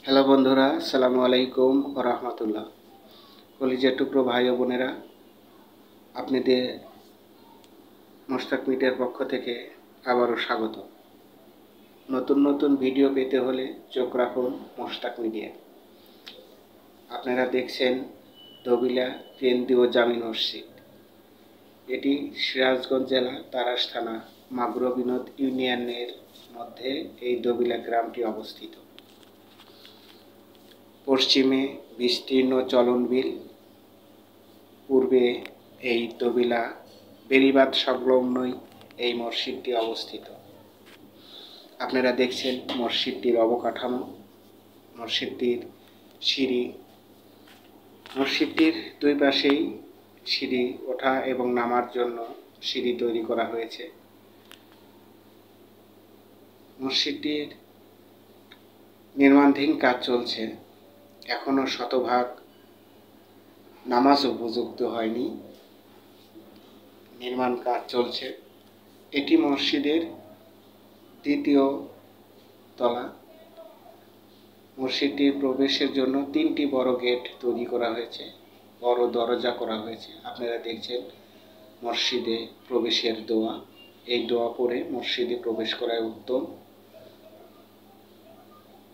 Hello বন্ধুরা, আসসালামু আলাইকুম ওয়া রাহমাতুল্লাহ। কলিজার টুকরো ভাই ও বোনেরা, আপনাদের মোশতাক মিডিয়ার পক্ষ থেকে আবারও স্বাগত। নতুন নতুন ভিডিও পেতে হলে চোখ রাখুন মোশতাক মিডিয়া। আপনারা দেখছেন দবিলা কেন্দ্রীয় জামি মসজিদ। এটি সিরাজগঞ্জ জেলা তারাস থানা মাগুরা বিনোদ ইউনিয়নের মধ্যে এই দবিলা গ্রামটি অবস্থিত। পশ্চিমে বিস্তীর্ণ চলনবিল, পূর্বে এই দবিলা বেড়িবাঁধ সংলগ্নই এই মসজিদটি অবস্থিত। আপনারা দেখছেন মসজিদটির অবকাঠামো, মসজিদটির সিঁড়ি। মসজিদটির দুই পাশেই সিঁড়ি ওঠা এবং নামার জন্য সিঁড়ি তৈরি করা হয়েছে। মসজিদটির নির্মাণাধীন কাজ চলছে, এখনো শতভাগ নামাজ উপযুক্ত হয়নি, নির্মাণ কাজ চলছে। এটি মসজিদের দ্বিতীয় তলা। মসজিদটির প্রবেশের জন্য 3টি বড় গেট তৈরি করা হয়েছে, বড় দরজা করা হয়েছে। আপনারা দেখছেন মসজিদে প্রবেশের দোয়া। এই দোয়া পড়ে মসজিদে প্রবেশ করাই উত্তম।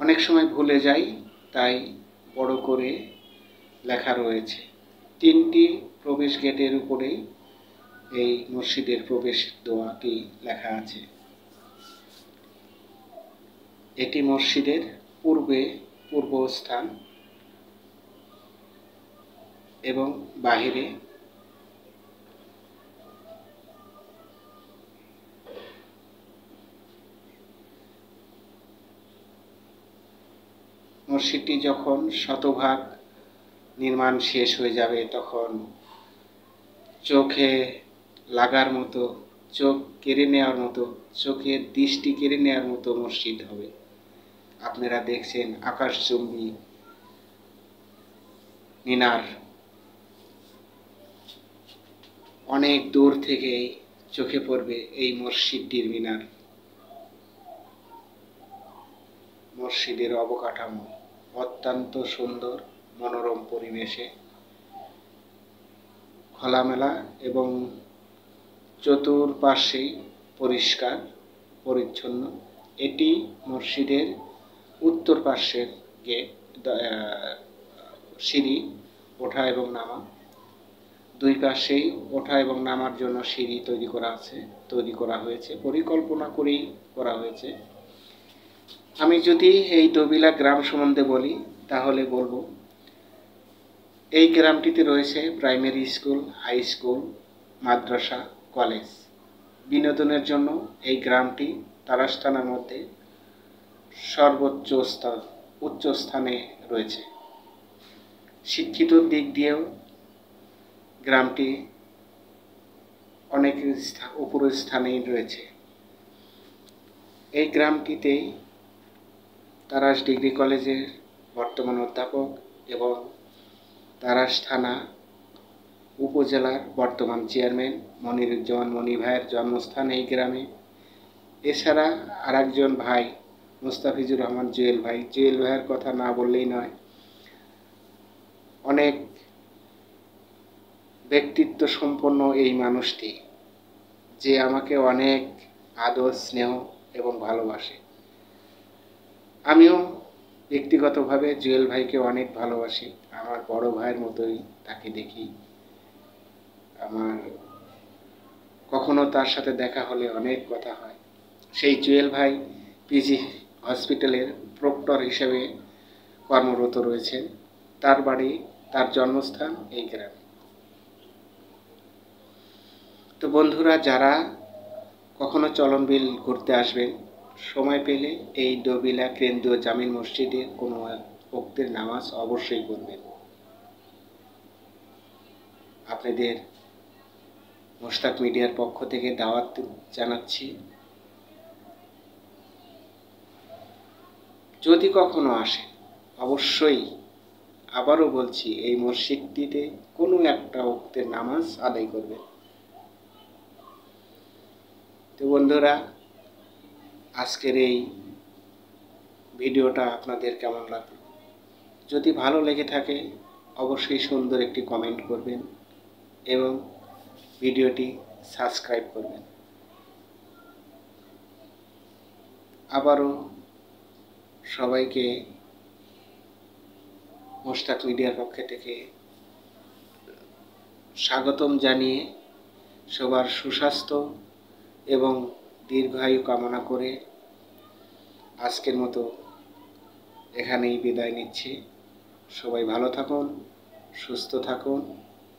অনেক সময় ভুলে যাই, তাই বড় করে লেখা রয়েছে। 3টি প্রবেশ গেটের উপরেই এই মসজিদের প্রবেশ দোয়াটি লেখা আছে। এটি মসজিদের পূর্বস্থান এবং বাহিরে মসজিদটি যখন শতভাগ নির্মাণ শেষ হয়ে যাবে, তখন চোখে লাগার মতো, চোখ কেড়ে নেওয়ার মতো, চোখের দৃষ্টি কেড়ে নেওয়ার মতো মসজিদ হবে। আপনারা দেখছেন আকাশচুম্বী মিনার, অনেক দূর থেকেই চোখে পড়বে এই মসজিদটির মিনার। মসজিদের অবকাঠামো অত্যন্ত সুন্দর, মনোরম পরিবেশে, খোলামেলা এবং চতুর্পাশেই পরিষ্কার পরিচ্ছন্ন। এটি মসজিদের উত্তর পাশের গেট, সিঁড়ি ওঠা এবং নামা। দুই পাশেই ওঠা এবং নামার জন্য সিঁড়ি তৈরি করা হয়েছে, পরিকল্পনা করেই করা হয়েছে। আমি যদি এই দবিলা গ্রাম সম্বন্ধে বলি, তাহলে বলবো এই গ্রামটিতে রয়েছে প্রাইমারি স্কুল, হাই স্কুল, মাদ্রাসা, কলেজ। বিনোদনের জন্য এই গ্রামটি তারাস থানার মধ্যে সর্বোচ্চ উচ্চ স্থানে রয়েছে। শিক্ষিত দিক দিয়েও গ্রামটি অনেক উপরের স্থানেই রয়েছে। এই গ্রামটিতেই তারাস ডিগ্রি কলেজের বর্তমান অধ্যাপক এবং তারাস থানা উপজেলার বর্তমান চেয়ারম্যান মনিরুজ্জামান মনি ভাইয়ের জন্মস্থান এই গ্রামে। এছাড়া আরেকজন ভাই মুস্তাফিজুর রহমান জুয়েল ভাইয়ের কথা না বললেই নয়। অনেক ব্যক্তিত্ব সম্পন্ন এই মানুষটি, যে আমাকে অনেক আদর, স্নেহ এবং ভালোবাসে। আমিও ব্যক্তিগতভাবে জুয়েল ভাইকে অনেক ভালোবাসি, আমার বড় ভাইয়ের মতোই তাকে দেখি। আমার কখনো তার সাথে দেখা হলে অনেক কথা হয়। সেই জুয়েল ভাই পিজি হসপিটালের প্রক্টর হিসেবে কর্মরত রয়েছেন। তার বাড়ি, তার জন্মস্থান এই গ্রামে। তো বন্ধুরা, যারা কখনো চলনবিল ঘুরতে আসবেন, সময় পেলে এই দবিলা কেন্দ্রীয় জামি মসজিদে কোনো ওয়াক্তের নামাজ অবশ্যই পড়বেন। আপনাদের মোশতাক মিডিয়ার পক্ষ থেকে দাওয়াত জানাচ্ছি। যদি কখনো আসেন, অবশ্যই আবারও বলছি, এই মসজিদটিতে কোনো একটা ওয়াক্তের নামাজ আদায় করবেন। তো বন্ধুরা, আজকের এই ভিডিওটা আপনাদের কেমন লাগলো? যদি ভালো লেগে থাকে অবশ্যই সুন্দর একটি কমেন্ট করবেন এবং ভিডিওটি সাবস্ক্রাইব করবেন। আবারও সবাইকে মোশতাক মিডিয়ার পক্ষ থেকে স্বাগতম জানিয়ে সবার সুস্বাস্থ্য এবং দীর্ঘায়ু কামনা করে আজকের মতো এখানেই বিদায় নিচ্ছি। সবাই ভালো থাকুন, সুস্থ থাকুন,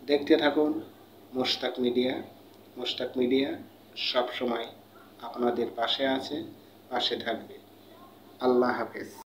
দেখতে থাকুন মোশতাক মিডিয়া। মোশতাক মিডিয়া সবসময় আপনাদের পাশে আছে, পাশে থাকবে। আল্লাহ হাফেজ।